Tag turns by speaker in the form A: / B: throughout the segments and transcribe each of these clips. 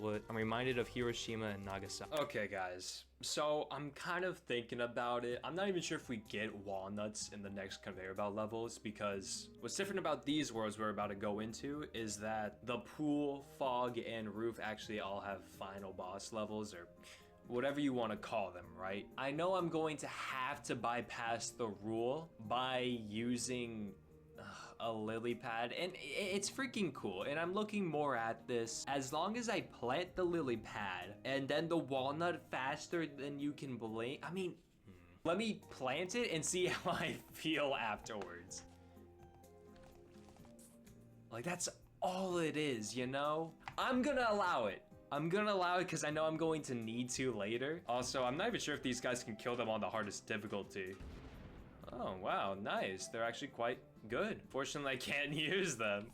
A: tablet, I'm reminded of Hiroshima and Nagasaki. Okay, guys. So I'm kind of thinking about it. I'm not even sure if we get walnuts in the next conveyor belt levels, because what's different about these worlds we're about to go into is that the pool, fog, and roof actually all have final boss levels, or whatever you want to call them, right? I know I'm going to have to bypass the rule by using a lily pad, and it's freaking cool, and I'm looking more at this. As long as I plant the lily pad and then the walnut faster than you can blink, I mean, let me plant it and see how I feel afterwards. Like, that's all it is, you know? I'm gonna allow it. I'm gonna allow it because I know I'm going to need to later. Also, I'm not even sure if these guys can kill them on the hardest difficulty. Oh, wow, nice. They're actually quite good. Fortunately, I can't use them.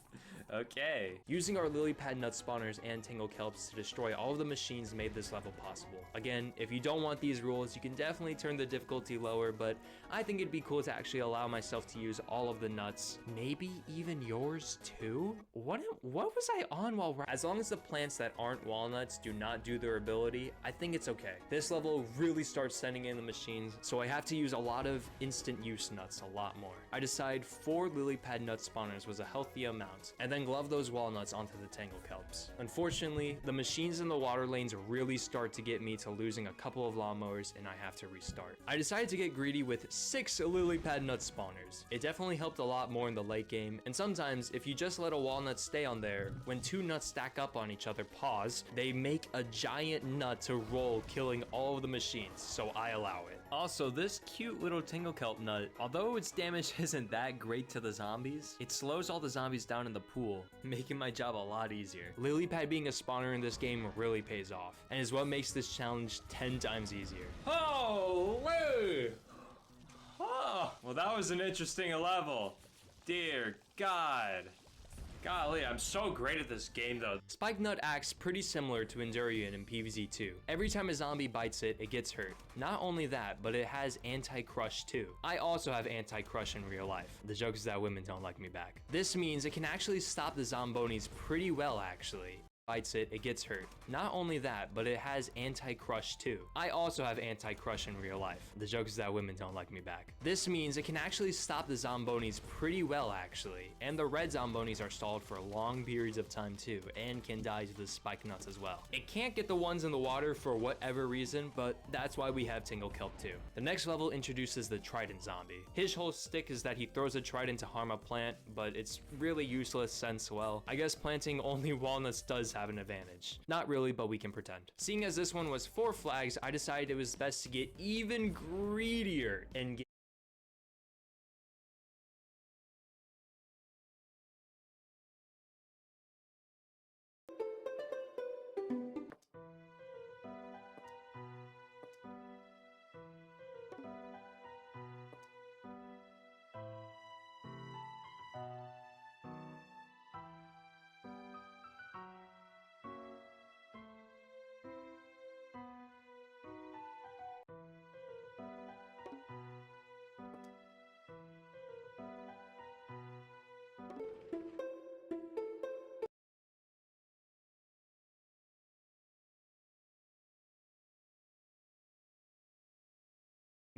A: Okay. Using our lily pad nut spawners and tangle kelps to destroy all of the machines made this level possible. Again, if you don't want these rules, you can definitely turn the difficulty lower, but I think it'd be cool to actually allow myself to use all of the nuts. Maybe even yours too? What was I on while as long as the plants that aren't walnuts do not do their ability, I think it's okay. This level really starts sending in the machines, so I have to use a lot of instant use nuts, a lot more. I decide 4 lily pad nut spawners was a healthy amount, and then glove those walnuts onto the tangle kelps. Unfortunately, the machines in the water lanes really start to get me to losing a couple of lawnmowers, and I have to restart. I decided to get greedy with 6 lily pad nut spawners. It definitely helped a lot more in the late game, and sometimes if you just let a walnut stay on there, when 2 nuts stack up on each other, they make a giant nut to roll, killing all of the machines, so I allow it. Also, this cute little tangle kelp nut, although its damage isn't that great to the zombies, it slows all the zombies down in the pool, making my job a lot easier. Lily pad being a spawner in this game really pays off, and is what makes this challenge 10 times easier. Holy! Oh, well, that was an interesting level. Dear God. Golly, I'm so great at this game though. Spike Nut acts pretty similar to Endurian in PvZ2. Every time a zombie bites it, it gets hurt. Not only that, but it has anti-crush too. I also have anti-crush in real life. The joke is that women don't like me back. This means it can actually stop the zombonis pretty well actually. Bites it, it gets hurt. Not only that, but it has anti-crush too. I also have anti-crush in real life. The joke is that women don't like me back. This means it can actually stop the zombonis pretty well actually, and the red zombonis are stalled for long periods of time too, and can die to the spike nuts as well. It can't get the ones in the water for whatever reason, but that's why we have Tingle Kelp too. The next level introduces the Trident zombie. His whole stick is that he throws a trident to harm a plant, but it's really useless since, well, I guess planting only walnuts does have an advantage. Not really, but we can pretend. Seeing as this one was 4 flags, I decided it was best to get even greedier and get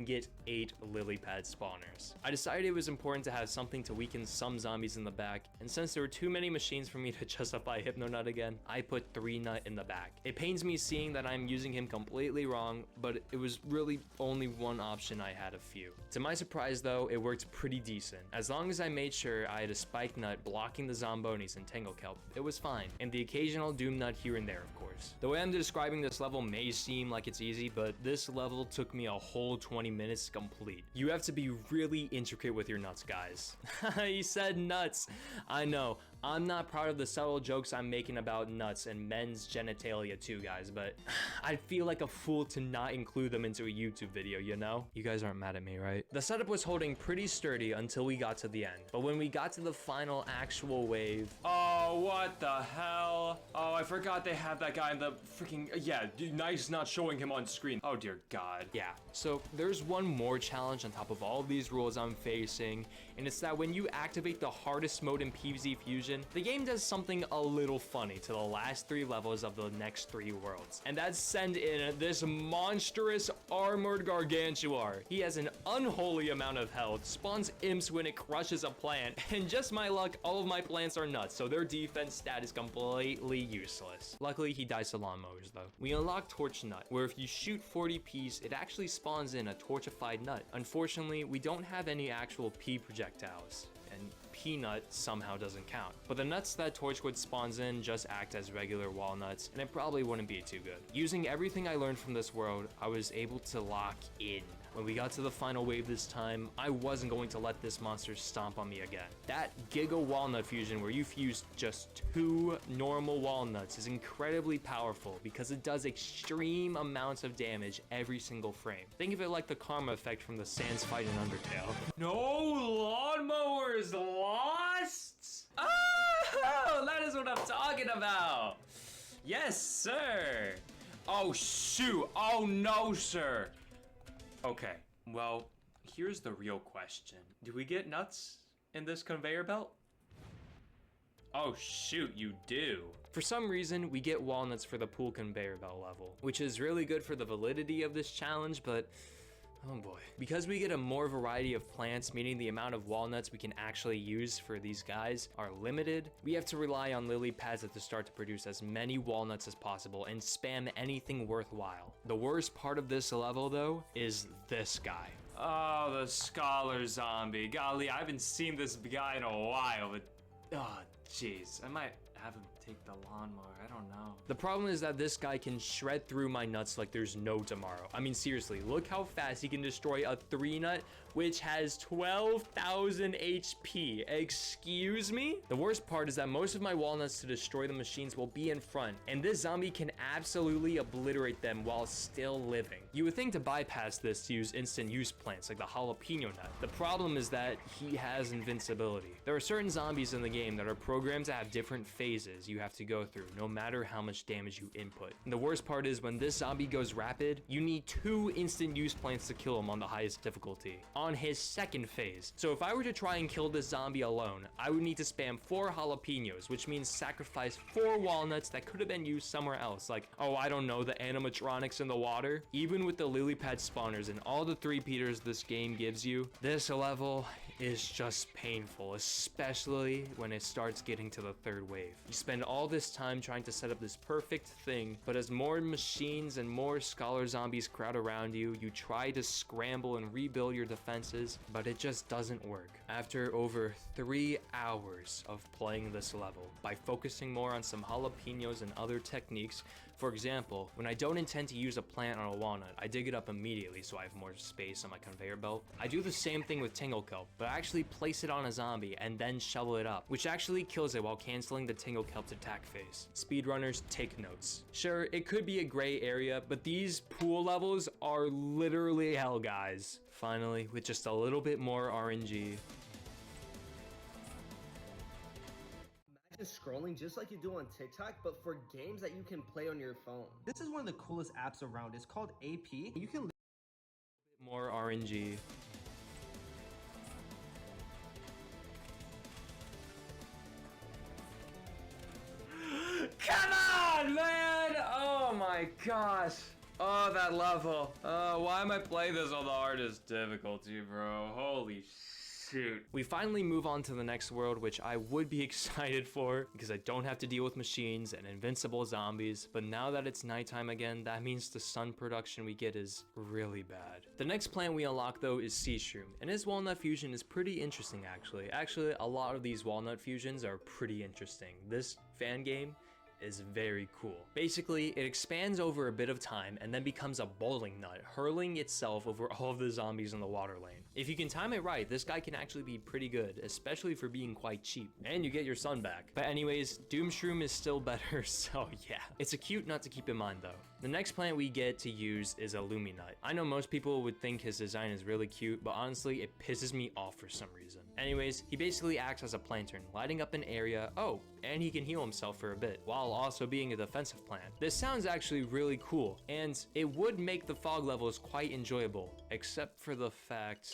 A: get 8 lily pad spawners. I decided it was important to have something to weaken some zombies in the back, and since there were too many machines for me to justify Hypnonut again, I put 3 Nut in the back. It pains me seeing that I'm using him completely wrong, but it was really only one option. I had a few. To my surprise though, it worked pretty decent. As long as I made sure I had a Spike Nut blocking the zombonis and Tangle Kelp, it was fine, and the occasional Doom Nut here and there of course. The way I'm describing this level may seem like it's easy, but this level took me a whole 20 minutes to complete. You have to be really intricate with your nuts, guys. He said nuts. I know. I'm not proud of the subtle jokes I'm making about nuts and men's genitalia too, guys, but I'd feel like a fool to not include them into a YouTube video, you know? You guys aren't mad at me, right? The setup was holding pretty sturdy until we got to the end, but when we got to the final actual wave... Oh, what the hell? Oh, I forgot they have that guy in the freaking, yeah, nice not showing him on screen. Oh dear God. Yeah, so there's one more challenge on top of all of these rules I'm facing, and it's that when you activate the hardest mode in PvZ Fusion, the game does something a little funny to the last 3 levels of the next 3 worlds. And that's send in this monstrous armored Gargantuar. He has an unholy amount of health, spawns imps when it crushes a plant, and just my luck, all of my plants are nuts, so their defense stat is completely useless. Luckily, he dies to lawnmowers though. We unlock Torch Nut, where if you shoot 40 Ps, it actually spawns in a torchified nut. Unfortunately, we don't have any actual P projectiles, and Peanut somehow doesn't count. But the nuts that Torchwood spawns in just act as regular walnuts, and it probably wouldn't be too good. Using everything I learned from this world, I was able to lock in. When we got to the final wave this time, I wasn't going to let this monster stomp on me again. That Giga Walnut fusion where you fuse just 2 normal walnuts is incredibly powerful because it does extreme amounts of damage every single frame. Think of it like the karma effect from the Sans fight in Undertale. No lawnmowers lost? Oh, that is what I'm talking about. Yes, sir. Oh, shoot. Oh, no, sir. Okay, well, here's the real question. Do we get nuts in this conveyor belt? Oh shoot, you do. For some reason, we get walnuts for the pool conveyor belt level, which is really good for the validity of this challenge, but oh boy. Because we get a more variety of plants, meaning the amount of walnuts we can actually use for these guys are limited, we have to rely on lily pads at the start to produce as many walnuts as possible and spam anything worthwhile. The worst part of this level though is this guy. Oh, the scholar zombie. Golly, I haven't seen this guy in a while, but oh jeez, I might have him take the lawnmower, I don't know. The problem is that this guy can shred through my nuts like there's no tomorrow. I mean, seriously, look how fast he can destroy a 3 nut, which has 12,000 HP. Excuse me? The worst part is that most of my walnuts to destroy the machines will be in front, and this zombie can absolutely obliterate them while still living. You would think to bypass this to use instant use plants like the jalapeno nut. The problem is that he has invincibility. There are certain zombies in the game that are programmed to have different phases you have to go through, no matter how much damage you input. And the worst part is when this zombie goes rapid, you need 2 instant use plants to kill him on the highest difficulty, on his second phase. So if I were to try and kill this zombie alone, I would need to spam 4 jalapenos, which means sacrifice 4 walnuts that could have been used somewhere else, like, oh, I don't know, the animatronics in the water. Even with the lily pad spawners and all the 3-peaters this game gives you, this level is just painful, especially when it starts getting to the 3rd wave. You spend all this time trying to set up this perfect thing, but as more machines and more scholar zombies crowd around you, you try to scramble and rebuild your defenses, but it just doesn't work. After over 3 hours of playing this level, by focusing more on some jalapenos and other techniques, for example, when I don't intend to use a plant on a walnut, I dig it up immediately so I have more space on my conveyor belt. I do the same thing with Tingle Kelp, but I actually place it on a zombie and then shovel it up, which actually kills it while canceling the Tingle Kelp's attack phase. Speedrunners, take notes. Sure, it could be a gray area, but these pool levels are literally hell, guys. Finally, with just a little bit more RNG.
B: Imagine scrolling just like you do on TikTok, but for games that you can play on your phone. This is one of the coolest apps around. It's called AP. You can
A: More RNG. Come on, man! Oh my gosh. Oh, that level. Why am I playing this on the hardest difficulty, bro? Holy shoot. We finally move on to the next world, which I would be excited for because I don't have to deal with machines and invincible zombies. But now that it's nighttime again, that means the sun production we get is really bad. The next plant we unlock though is Sea Shroom, and his walnut fusion is pretty interesting actually. Actually, a lot of these walnut fusions are pretty interesting. This fan game is very cool. Basically, it expands over a bit of time and then becomes a bowling nut, hurling itself over all of the zombies in the water lane. If you can time it right, this guy can actually be pretty good, especially for being quite cheap. And you get your sun back. But anyways, Doomshroom is still better, so yeah. It's a cute nut to keep in mind though. The next plant we get to use is a Luminut. I know most people would think his design is really cute, but honestly, it pisses me off for some reason. Anyways, he basically acts as a lantern, lighting up an area, and he can heal himself for a bit, while also being a defensive plant. This sounds actually really cool, and it would make the fog levels quite enjoyable, except for the fact...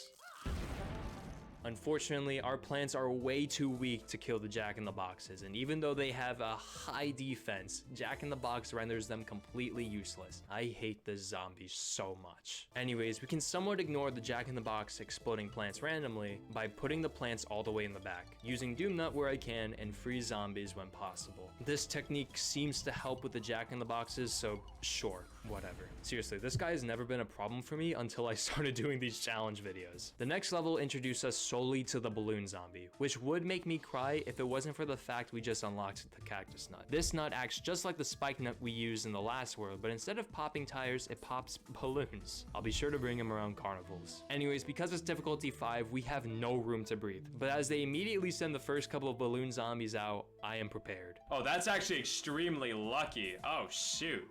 A: Unfortunately, our plants are way too weak to kill the Jack-in-the-Boxes, and even though they have a high defense, Jack-in-the-Box renders them completely useless. I hate the zombies so much. Anyways, we can somewhat ignore the Jack-in-the-Box exploding plants randomly by putting the plants all the way in the back, using Doomnut where I can and freeze zombies when possible. This technique seems to help with the Jack-in-the-Boxes, so sure, whatever. Seriously, this guy has never been a problem for me until I started doing these challenge videos. The next level introduced us solely to the balloon zombie, which would make me cry if it wasn't for the fact we just unlocked the cactus nut. This nut acts just like the spike nut we used in the last world, but instead of popping tires, it pops balloons. I'll be sure to bring him around carnivals. Anyways, because it's difficulty 5, we have no room to breathe, but as they immediately send the first couple of balloon zombies out, I am prepared. Oh, that's actually extremely lucky. Oh, shoot.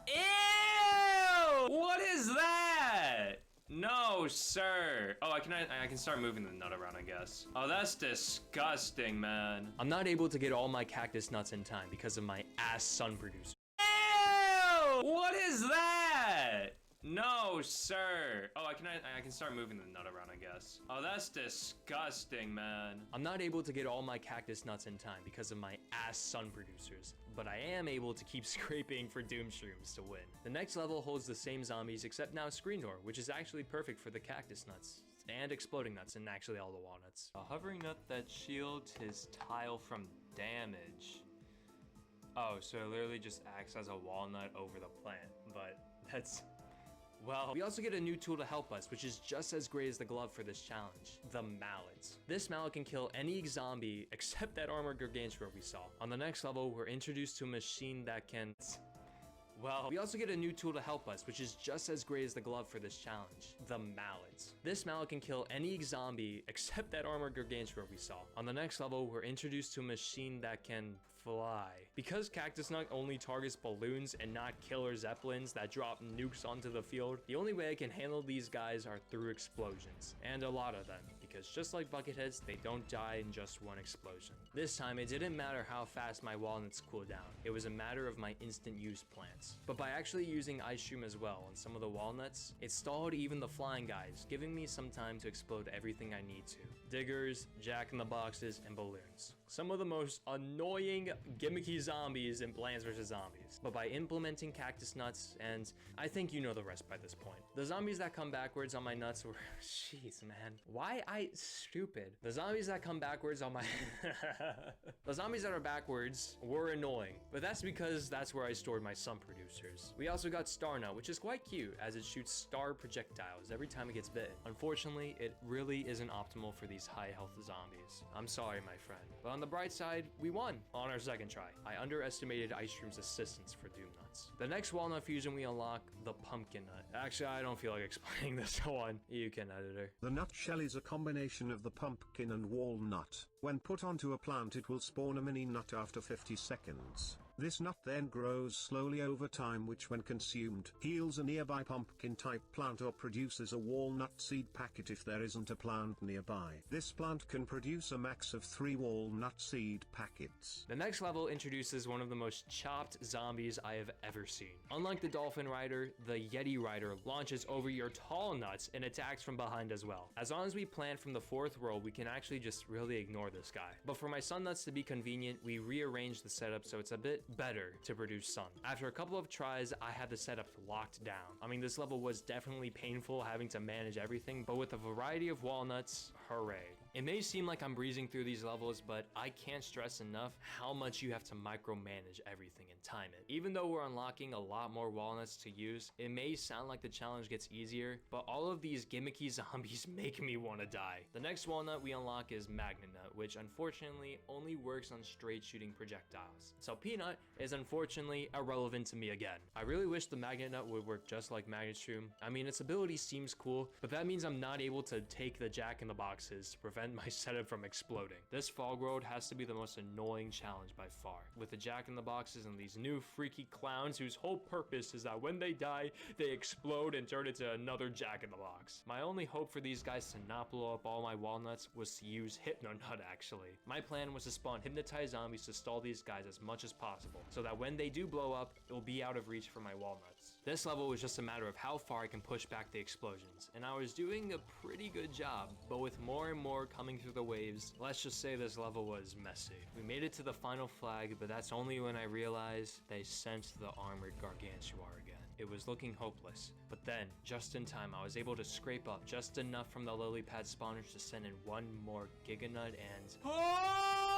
A: Ew! What is that? No, sir. Oh, I can start moving the nut around, I guess. Oh, that's disgusting, man. I'm not able to get all my cactus nuts in time because of my ass sun producer. Ew! What is that? No, sir. Oh, I can start moving the nut around, I guess. Oh, that's disgusting, man. I'm not able to get all my cactus nuts in time because of my ass sun producers, but I am able to keep scraping for Doomshrooms to win. The next level holds the same zombies except now Screen Door, which is actually perfect for the cactus nuts and exploding nuts and actually all the walnuts. A hovering nut that shields his tile from damage. Oh, so it literally just acts as a walnut over the plant, but that's... Well, we also get a new tool to help us, which is just as great as the glove for this challenge, the mallet. This mallet can kill any zombie except that armored gargantuar we saw. On the next level, we're introduced to a machine that can... Well, we also get a new tool to help us, which is just as great as the glove for this challenge, the mallet. This mallet can kill any zombie except that armored gargantuar we saw. On the next level, we're introduced to a machine that can fly. Because Cactus Nut only targets balloons and not killer zeppelins that drop nukes onto the field, the only way I can handle these guys are through explosions, and a lot of them, because just like Bucketheads, they don't die in just one explosion. This time, it didn't matter how fast my walnuts cool down, it was a matter of my instant use plants. But by actually using Ice Shroom as well on some of the walnuts, it stalled even the flying guys, giving me some time to explode everything I need to. Diggers, Jack-in-the-Boxes, and balloons. Some of the most annoying, gimmicky zombies in Plants vs. Zombies. But by implementing cactus nuts, and I think you know the rest by this point. The zombies that come backwards on my nuts were... Jeez, man. Why stupid. The zombies that come backwards on my... The zombies that are backwards were annoying, but that's because that's where I stored my sun producers. We also got Star Nut, which is quite cute, as it shoots star projectiles every time it gets bit. Unfortunately, it really isn't optimal for these high health zombies. I'm sorry, my friend. But on the bright side, we won on our second try. I underestimated Ice Shroom's assistance for Doom Nuts. The next walnut fusion we unlock, the Pumpkin Nut. Actually, I don't feel like explaining this one. You can, editor.
C: The nutshell is a combination of the pumpkin and walnut. When put onto a plant, it will spawn a mini nut after 50 seconds. This nut then grows slowly over time, which when consumed, heals a nearby pumpkin-type plant or produces a walnut seed packet if there isn't a plant nearby. This plant can produce a max of 3 walnut seed packets.
A: The next level introduces one of the most chopped zombies I have ever seen. Unlike the Dolphin Rider, the Yeti Rider launches over your tall nuts and attacks from behind as well. As long as we plant from the 4th world, we can actually just really ignore this guy. But for my sun nuts to be convenient, we rearranged the setup so it's a bit better to produce sun. After a couple of tries, I had the setup locked down. I mean, this level was definitely painful having to manage everything, but with a variety of walnuts, hooray. It may seem like I'm breezing through these levels, but I can't stress enough how much you have to micromanage everything and time it. Even though we're unlocking a lot more walnuts to use, it may sound like the challenge gets easier, but all of these gimmicky zombies make me want to die. The next walnut we unlock is Magnet Nut, which unfortunately only works on straight shooting projectiles. So Peanut is unfortunately irrelevant to me again. I really wish the Magnet Nut would work just like Magnetshroom. I mean, its ability seems cool, but that means I'm not able to take the Jack in the Boxes to prevent my setup from exploding. This Fog Road has to be the most annoying challenge by far, with the Jack in the Boxes and these new freaky clowns whose whole purpose is that when they die, they explode and turn into another Jack in the Box. My only hope for these guys to not blow up all my walnuts was to use Hypno Nut actually. My plan was to spawn hypnotized zombies to stall these guys as much as possible, so that when they do blow up, it will be out of reach for my walnuts. This level was just a matter of how far I can push back the explosions, and I was doing a pretty good job, but with more and more coming through the waves, let's just say this level was messy. We made it to the final flag, but that's only when I realized they sent the armored Gargantuar again. It was looking hopeless, but then, just in time, I was able to scrape up just enough from the lily pad spawners to send in one more Giga Nut and...